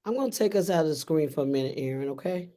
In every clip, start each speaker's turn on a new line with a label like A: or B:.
A: I'm gonna take us out of the screen for a minute, Erin, okay?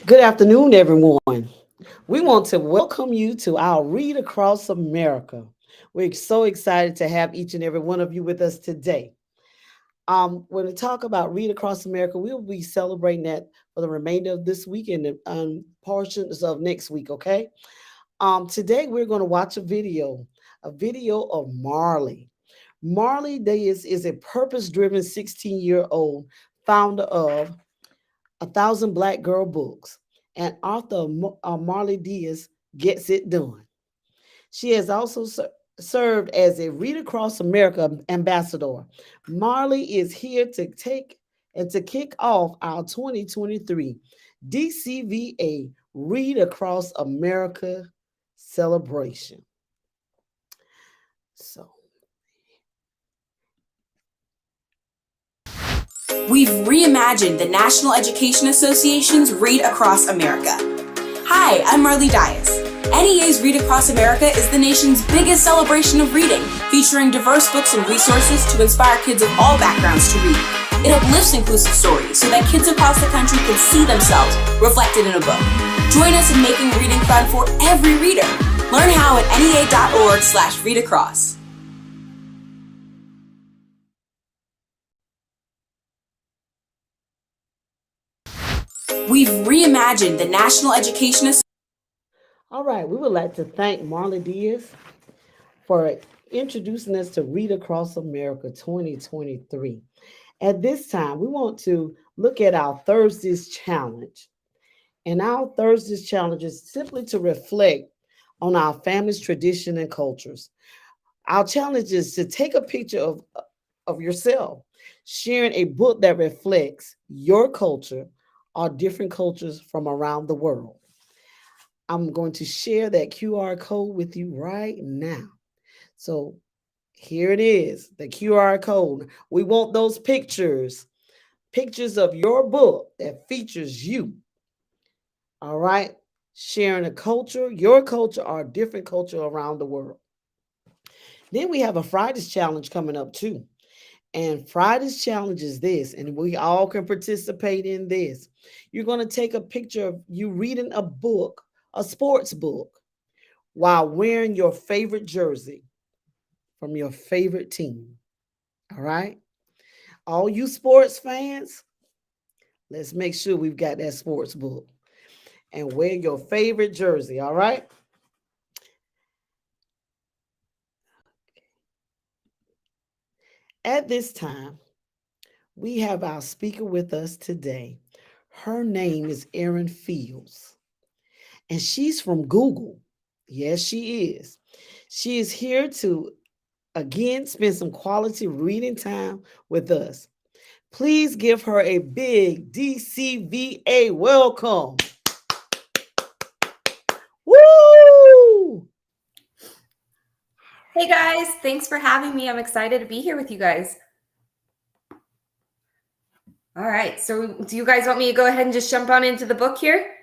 A: Good afternoon, everyone. We want to welcome you to our Read Across America. We're so excited to have each and every one of you with us today. When we talk about Read Across America, we'll be celebrating that for the remainder of this week and portions of next week, okay? Today we're going to watch a video of Marley. Marley Diaz is a purpose-driven 16-year-old founder of A Thousand Black Girl Books and author of Marley Diaz Gets It Done. She has also served as a Read Across America ambassador. Marley is here to take and to kick off our 2023 DCVA Read Across America celebration. So,
B: we've reimagined the National Education Association's Read Across America. Hi, I'm Marley Dias. NEA's Read Across America is the nation's biggest celebration of reading, featuring diverse books and resources to inspire kids of all backgrounds to read. It uplifts inclusive stories so that kids across the country can see themselves reflected in a book. Join us in making reading fun for every reader. Learn how at nea.org/readacross. We've reimagined the National Education Association.
A: all right, we would like to thank Marley Diaz for introducing us to Read Across America 2023. At this time, we want to look at our Thursday's challenge. And our Thursday's challenge is simply to reflect on our family's tradition and cultures. Our challenge is to take a picture of yourself, sharing a book that reflects your culture or different cultures from around the world. I'm going to share that QR code with you right now. So here it is, the QR code. We want those pictures of your book that features you. All right, sharing a culture, your culture, or a different culture around the world. Then we have a Friday's challenge coming up too. And Friday's challenge is this, and we all can participate in this. You're going to take a picture of you reading a book, a sports book, while wearing your favorite jersey from your favorite team. All right? All you sports fans, let's make sure we've got that sports book and wear your favorite jersey. All right? At this time, we have our speaker with us today. Her name is Erin Fields, and she's from Google. Yes, she is. She is here to again spend some quality reading time with us. Please give her a big DCVA welcome. Woo!
C: Hey guys, thanks for having me. I'm excited to be here with you guys. All right, so do you guys want me to go ahead and just jump on into the book here?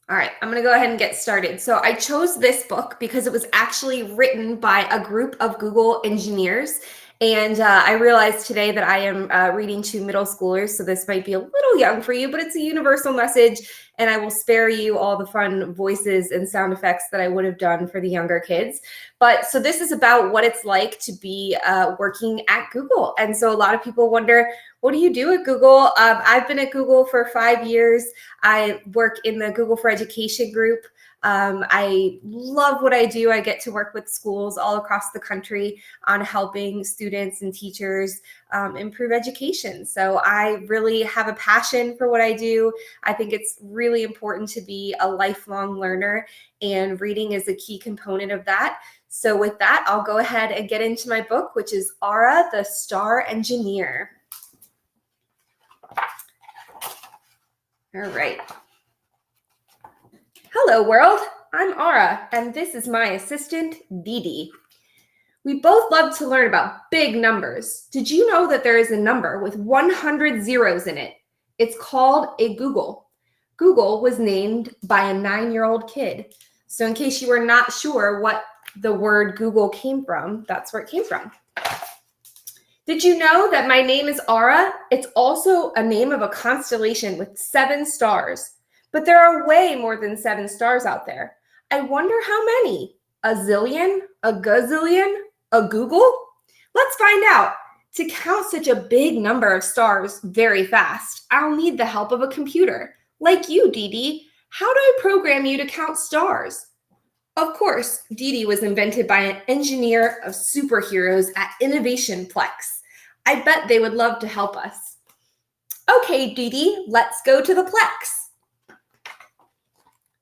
C: All right, I'm going to go ahead and get started. So I chose this book because it was actually written by a group of Google engineers. And I realized today that I am reading to middle schoolers, so this might be a little young for you, but it's a universal message, and I will spare you all the fun voices and sound effects that I would have done for the younger kids. But so this is about what it's like to be working at Google. And so a lot of people wonder, what do you do at Google? I've been at Google for 5 years. I work in the Google for Education group. I love what I do. I get to work with schools all across the country on helping students and teachers improve education. So I really have a passion for what I do. I think it's really important to be a lifelong learner, and reading is a key component of that. So with that, I'll go ahead and get into my book, which is Aura, the Star Engineer. All right. Hello, world. I'm Aura, and this is my assistant, Didi. We both love to learn about big numbers. Did you know that there is a number with 100 zeros in it? It's called a Google. Google was named by a 9-year-old kid. So in case you were not sure what the word Google came from, that's where it came from. Did you know that my name is Ara? It's also a name of a constellation with 7 stars. But there are way more than 7 stars out there. I wonder how many? A zillion? A gazillion? A Google? Let's find out. To count such a big number of stars very fast, I'll need the help of a computer. Like you, Dee Dee. How do I program you to count stars? Of course, Dee Dee was invented by an engineer of superheroes at Innovation Plex. I bet they would love to help us. Okay, Dee Dee, let's go to the Plex.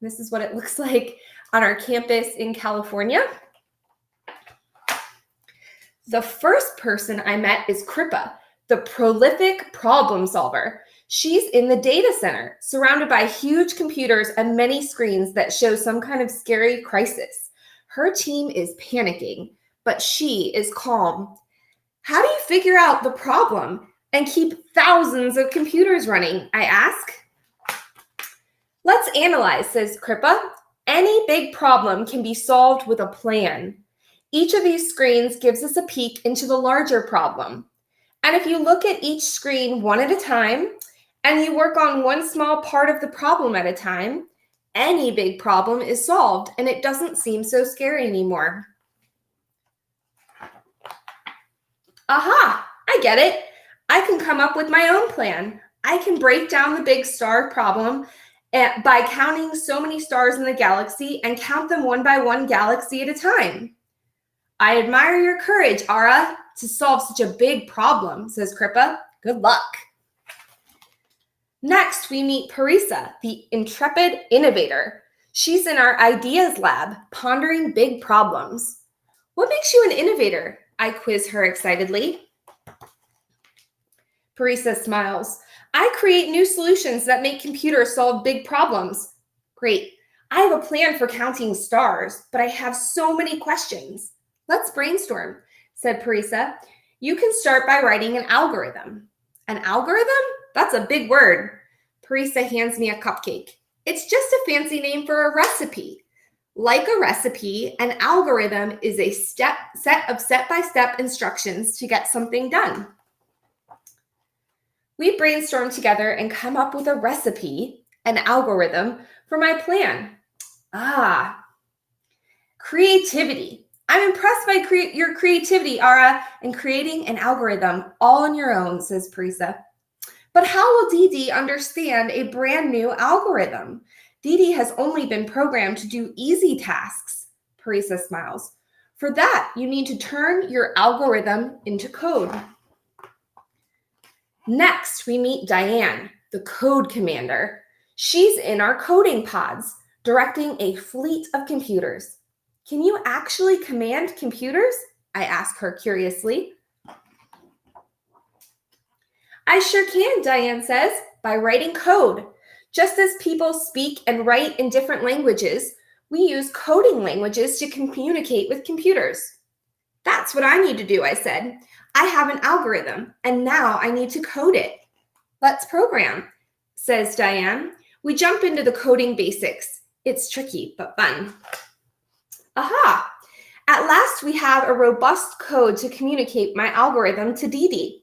C: This is what it looks like on our campus in California. The first person I met is Kripa, the prolific problem solver. She's in the data center, surrounded by huge computers and many screens that show some kind of scary crisis. Her team is panicking, but she is calm. How do you figure out the problem and keep thousands of computers running? I ask. Let's analyze, says Kripa. Any big problem can be solved with a plan. Each of these screens gives us a peek into the larger problem. And if you look at each screen one at a time, and you work on one small part of the problem at a time, any big problem is solved, and it doesn't seem so scary anymore. Aha, I get it. I can come up with my own plan. I can break down the big star problem by counting so many stars in the galaxy and count them one by one galaxy at a time. I admire your courage, Ara, to solve such a big problem, says Kripa. Good luck. Next, we meet Parisa, the intrepid innovator. She's in our ideas lab, pondering big problems. What makes you an innovator? I quiz her excitedly. Parisa smiles. I create new solutions that make computers solve big problems. Great. I have a plan for counting stars, but I have so many questions. Let's brainstorm, said Parisa. You can start by writing an algorithm. An algorithm? That's a big word. Parisa hands me a cupcake. It's just a fancy name for a recipe. Like a recipe, an algorithm is a set of step-by-step instructions to get something done. We brainstorm together and come up with a recipe, an algorithm, for my plan. Creativity. I'm impressed by your creativity, Ara, in creating an algorithm all on your own, says Parisa. But how will Dee Dee understand a brand new algorithm? Dee Dee has only been programmed to do easy tasks. Parisa smiles. For that, you need to turn your algorithm into code. Next, we meet Diane, the code commander. She's in our coding pods, directing a fleet of computers. Can you actually command computers? I ask her curiously. I sure can, Diane says, by writing code. Just as people speak and write in different languages, we use coding languages to communicate with computers. That's what I need to do, I said. I have an algorithm, and now I need to code it. Let's program, says Diane. We jump into the coding basics. It's tricky, but fun. Aha! At last, we have a robust code to communicate my algorithm to Dee Dee.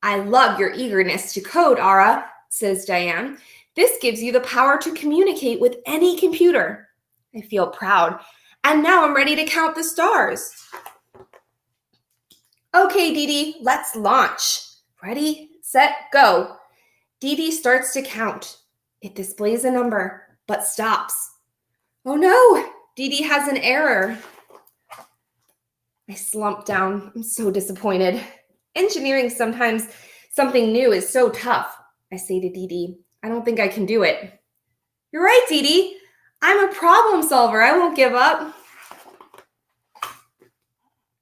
C: I love your eagerness to code, Ara, says Diane. This gives you the power to communicate with any computer. I feel proud. And now I'm ready to count the stars. Okay, Dee Dee, let's launch. Ready, set, go. Dee Dee starts to count. It displays a number, but stops. Oh no, Dee Dee has an error. I slump down. I'm so disappointed. Engineering sometimes something new is so tough, I say to Dee Dee. I don't think I can do it. You're right, Dee Dee. I'm a problem solver. I won't give up.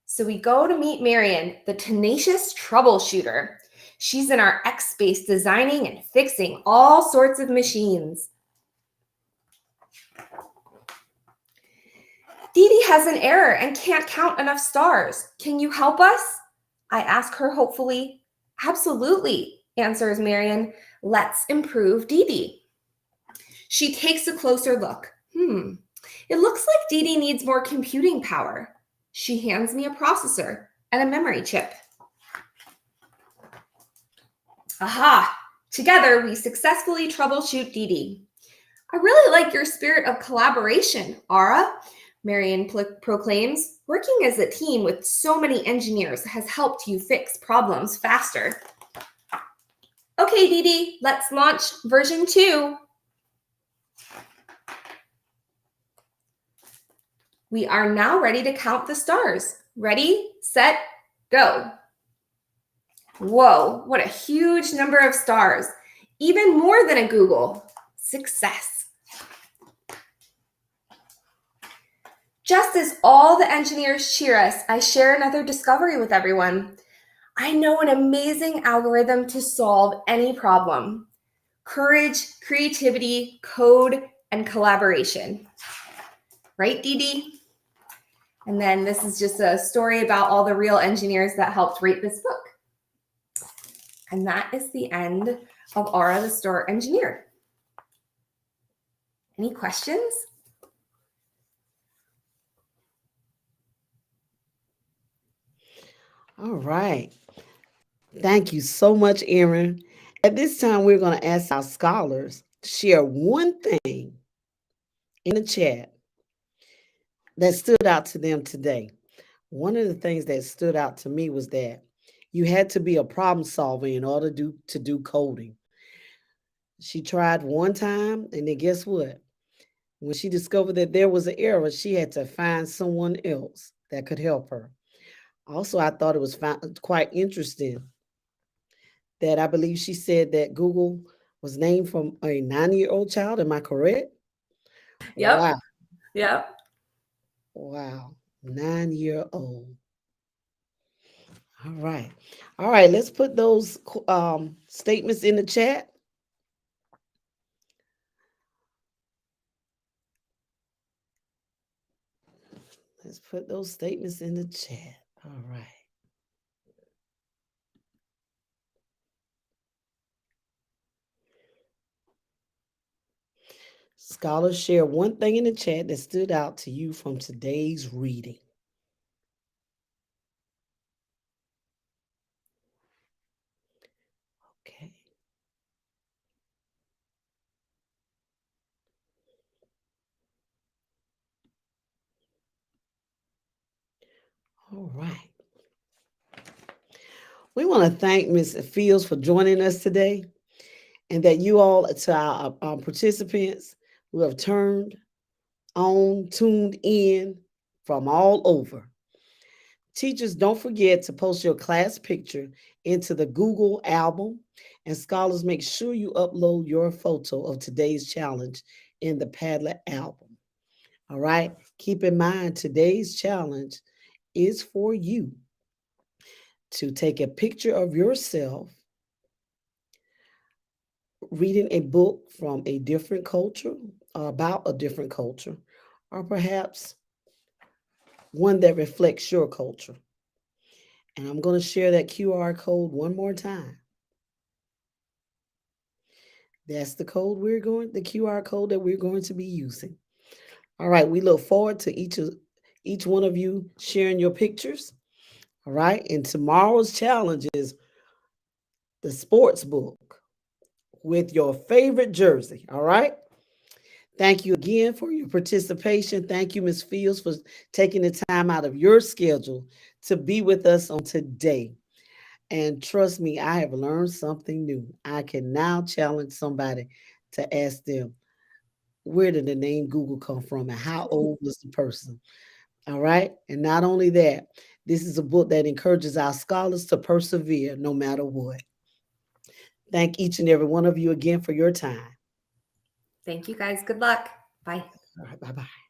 C: So we go to meet Marion, the tenacious troubleshooter. She's in our X space designing and fixing all sorts of machines. Dee Dee has an error and can't count enough stars. Can you help us? I ask her hopefully. Absolutely, answers Marion. Let's improve Dee Dee. She takes a closer look. It looks like Dee Dee needs more computing power. She hands me a processor and a memory chip. Aha! Together, we successfully troubleshoot Dee Dee. I really like your spirit of collaboration, Ara, Marion proclaims. Working as a team with so many engineers has helped you fix problems faster. Okay, Dee Dee, let's launch version 2. We are now ready to count the stars. Ready, set, go. Whoa, what a huge number of stars. Even more than a Google. Success. Just as all the engineers cheer us, I share another discovery with everyone. I know an amazing algorithm to solve any problem. Courage, creativity, code, and collaboration. Right, Dee Dee? And then this is just a story about all the real engineers that helped write this book. And that is the end of Ara the Store Engineer. Any questions?
A: All right. Thank you so much, Erin. At this time, we're going to ask our scholars to share one thing in the chat that stood out to them today. One of the things that stood out to me was that you had to be a problem solver in order to do coding. She tried one time, and then guess what? When she discovered that there was an error, she had to find someone else that could help her. Also, I thought it was quite interesting that I believe she said that Google was named from a 9-year-old child. Am I correct?
C: Yep.
A: Wow.
C: Yep.
A: Wow. 9-year-old. All right. All right. Let's put those statements in the chat. Let's put those statements in the chat. All right. Scholars, share one thing in the chat that stood out to you from today's reading. Okay. All right. We want to thank Ms. Fields for joining us today, and that you all, to our participants who have tuned in from all over. Teachers, don't forget to post your class picture into the Google album, and scholars, make sure you upload your photo of today's challenge in the Padlet album. All right, keep in mind today's challenge is for you to take a picture of yourself reading a book from a different culture, or about a different culture, or perhaps one that reflects your culture. And I'm going to share that QR code one more time. That's the QR code that we're going to be using. All right, we look forward to each one of you sharing your pictures. All right, and tomorrow's challenge is the sports book with your favorite jersey. All right. Thank you again for your participation. Thank you, Ms. Fields, for taking the time out of your schedule to be with us on today. And trust me, I have learned something new. I can now challenge somebody to ask them, where did the name Google come from and how old was the person? All right. And not only that, this is a book that encourages our scholars to persevere no matter what. Thank each and every one of you again for your time.
C: Thank you, guys. Good luck. Bye.
A: All right. Bye-bye.